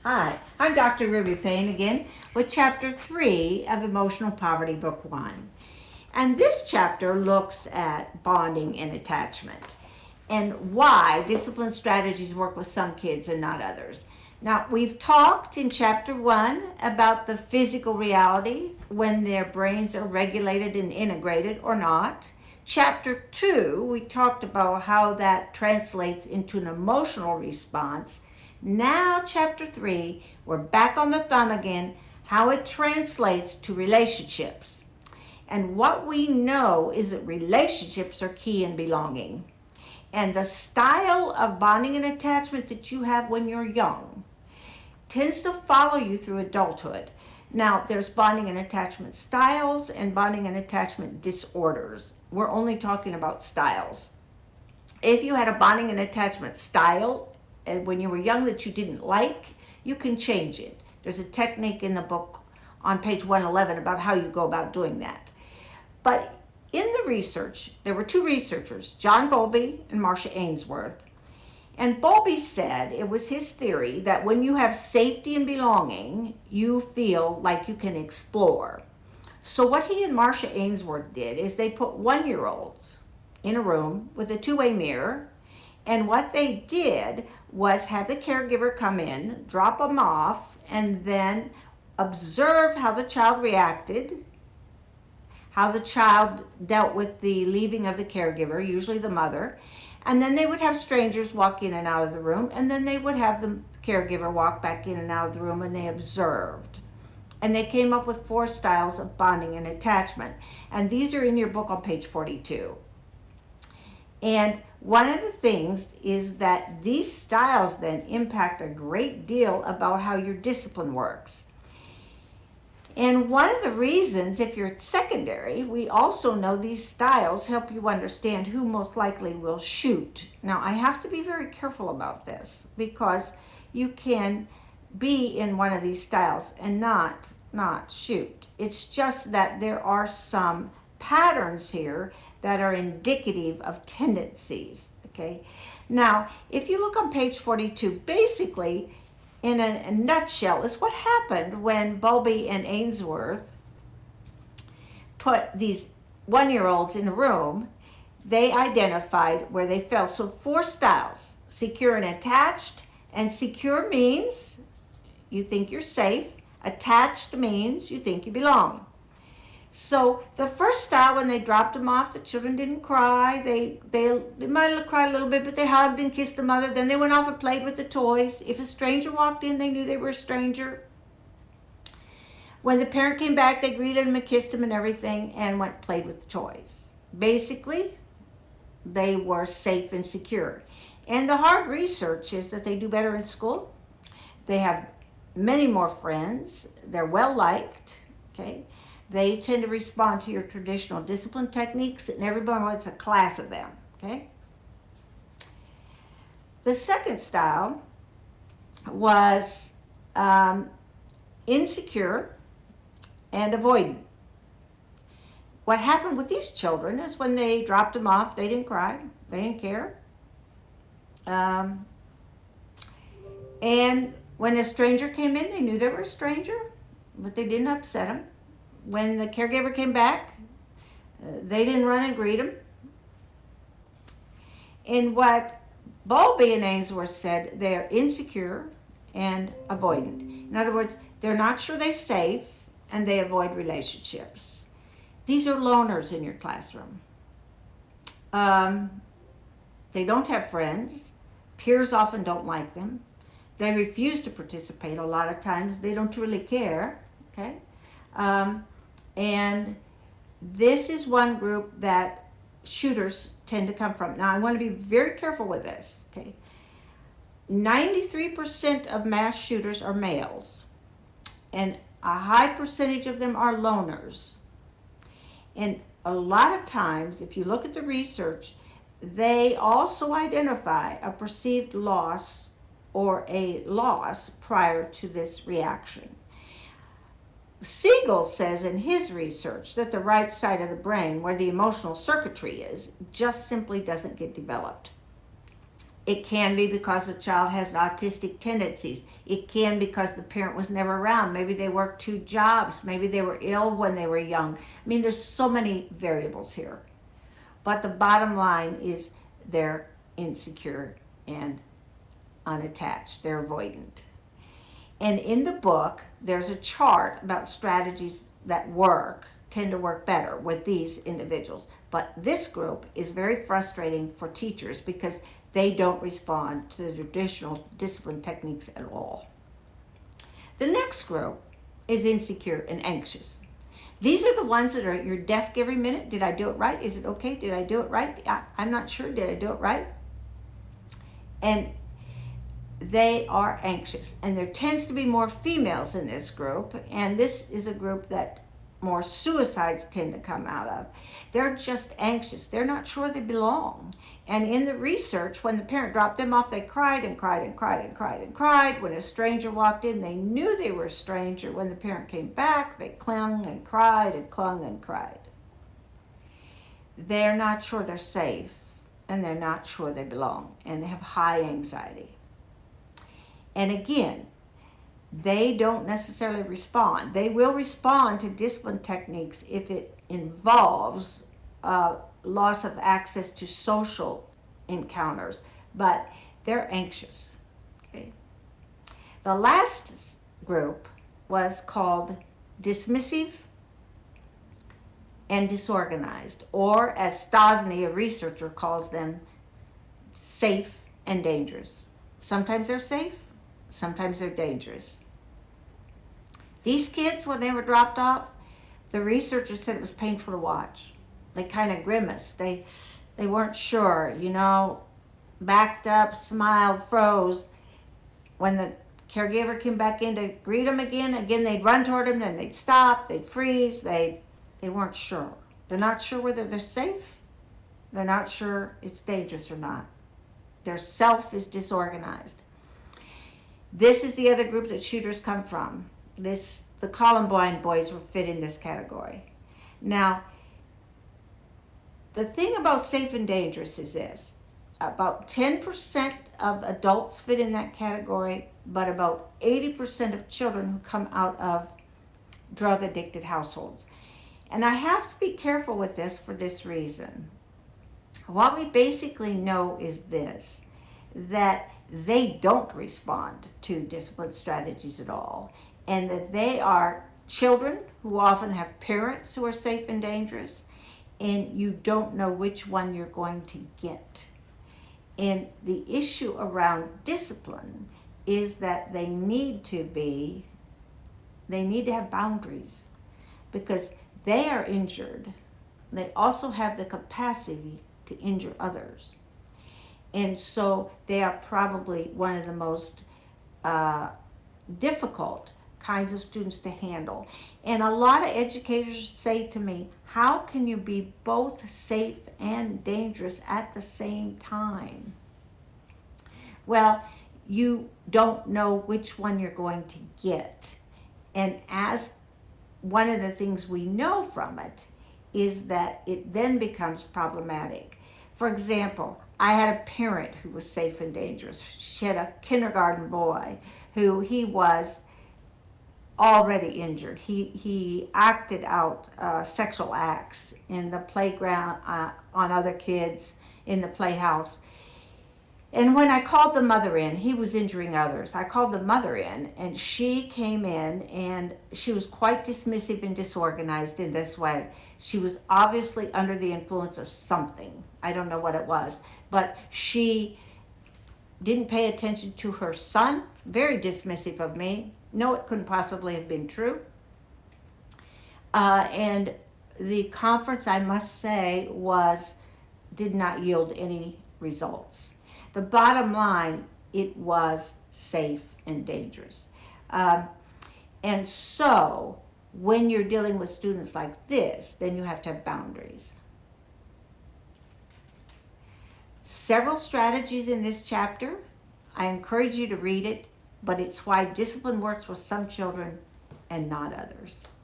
Hi, I'm Dr. Ruby Payne again with Chapter 3 of Emotional Poverty, Book 1. And this chapter looks at bonding and attachment and why discipline strategies work with some kids and not others. Now, we've talked in Chapter 1 about the physical reality when their brains are regulated and integrated or not. Chapter 2, we talked about how that translates into an emotional response. Now, Chapter 3, we're back on the thumb again, how it translates to relationships. And what we know is that relationships are key in belonging. And the style of bonding and attachment that you have when you're young tends to follow you through adulthood. Now, there's bonding and attachment styles and bonding and attachment disorders. We're only talking about styles. If you had a bonding and attachment style when you were young that you didn't like, you can change it. There's a technique in the book on page 111 about how you go about doing that. But in the research, there were two researchers, John Bowlby and Marcia Ainsworth. And Bowlby said it was his theory that when you have safety and belonging, you feel like you can explore. So what he and Marcia Ainsworth did is they put 1-year-olds in a room with a two-way mirror, and what they did was have the caregiver come in, drop them off, and then observe how the child reacted, how the child dealt with the leaving of the caregiver, usually the mother, and then they would have strangers walk in and out of the room, and then they would have the caregiver walk back in and out of the room, and they observed. And they came up with 4 styles of bonding and attachment. And these are in your book on page 42. And one of the things is that these styles then impact a great deal about how your discipline works. And one of the reasons, if you're at secondary, we also know these styles help you understand who most likely will shoot. Now, I have to be very careful about this because you can be in one of these styles and not shoot. It's just that there are some patterns here that are indicative of tendencies, okay? Now, if you look on page 42, basically, in a nutshell, is what happened when Bowlby and Ainsworth put these 1-year-olds in a room. They identified where they fell. So 4 styles: secure and attached. And secure means you think you're safe. Attached means you think you belong. So the first style, when they dropped them off, the children didn't cry. They might have cried a little bit, but they hugged and kissed the mother. Then they went off and played with the toys. If a stranger walked in, they knew they were a stranger. When the parent came back, they greeted him and kissed him and everything and went and played with the toys. Basically, they were safe and secure. And the hard research is that they do better in school. They have many more friends. They're well liked, okay? They tend to respond to your traditional discipline techniques, and everybody wants a class of them, okay? The second style was insecure and avoidant. What happened with these children is when they dropped them off, they didn't cry, they didn't care. And when a stranger came in, they knew they were a stranger, but they didn't upset them. When the caregiver came back, they didn't run and greet him. And what Bowlby and Ainsworth said, they're insecure and avoidant. In other words, they're not sure they're safe and they avoid relationships. These are loners in your classroom. They don't have friends. Peers often don't like them. They refuse to participate a lot of times. They don't really care, okay? And this is one group that shooters tend to come from. Now, I want to be very careful with this, okay? 93% of mass shooters are males, and a high percentage of them are loners. And a lot of times, if you look at the research, they also identify a perceived loss or a loss prior to this reaction. Siegel says in his research that the right side of the brain, where the emotional circuitry is, just simply doesn't get developed. It can be because the child has autistic tendencies. It can because the parent was never around. Maybe they worked 2 jobs. Maybe they were ill when they were young. I mean, there's so many variables here. But the bottom line is they're insecure and unattached. They're avoidant. And in the book, there's a chart about strategies that tend to work better with these individuals. But this group is very frustrating for teachers because they don't respond to the traditional discipline techniques at all. The next group is insecure and anxious. These are the ones that are at your desk every minute. Did I do it right? Is it okay? Did I do it right? I'm not sure. Did I do it right? And they are anxious. And there tends to be more females in this group. And this is a group that more suicides tend to come out of. They're just anxious. They're not sure they belong. And in the research, when the parent dropped them off, they cried and cried and cried and cried and cried. When a stranger walked in, they knew they were a stranger. When the parent came back, they clung and cried and clung and cried. They're not sure they're safe, and they're not sure they belong, and they have high anxiety. And again, they don't necessarily respond. They will respond to discipline techniques if it involves loss of access to social encounters, but they're anxious. Okay. The last group was called Dismissive and Disorganized, or as Stosny, a researcher, calls them, safe and dangerous. Sometimes they're safe, sometimes they're dangerous. These kids, when they were dropped off, the researchers said it was painful to watch. They kind of grimaced. They weren't sure, backed up, smiled, froze. When the caregiver came back in to greet them again they'd run toward him, then they'd stop, they'd freeze. They weren't sure. They're not sure whether they're safe. They're not sure it's dangerous or not. Their self is disorganized. This is the other group that shooters come from. The Columbine boys were fit in this category. Now, the thing about safe and dangerous is this. About 10% of adults fit in that category, but about 80% of children who come out of drug-addicted households. And I have to be careful with this for this reason. What we basically know is this, that they don't respond to discipline strategies at all, and that they are children who often have parents who are safe and dangerous, and you don't know which one you're going to get. And the issue around discipline is that they need to have boundaries, because they are injured. They also have the capacity to injure others. And so they are probably one of the most difficult kinds of students to handle. And a lot of educators say to me, how can you be both safe and dangerous at the same time? Well, you don't know which one you're going to get. And as one of the things we know from it is that it then becomes problematic. For example, I had a parent who was safe and dangerous. She had a kindergarten boy who he was already injured. He acted out sexual acts in the playground on other kids in the playhouse. And when I called the mother in, he was injuring others. I called the mother in, and she came in, and she was quite dismissive and disorganized in this way. She was obviously under the influence of something. I don't know what it was, but she didn't pay attention to her son. Very dismissive of me. No, it couldn't possibly have been true. And the conference, I must say, did not yield any results. The bottom line, it was safe and dangerous. And so, when you're dealing with students like this, then you have to have boundaries. Several strategies in this chapter. I encourage you to read it, but it's why discipline works with some children and not others.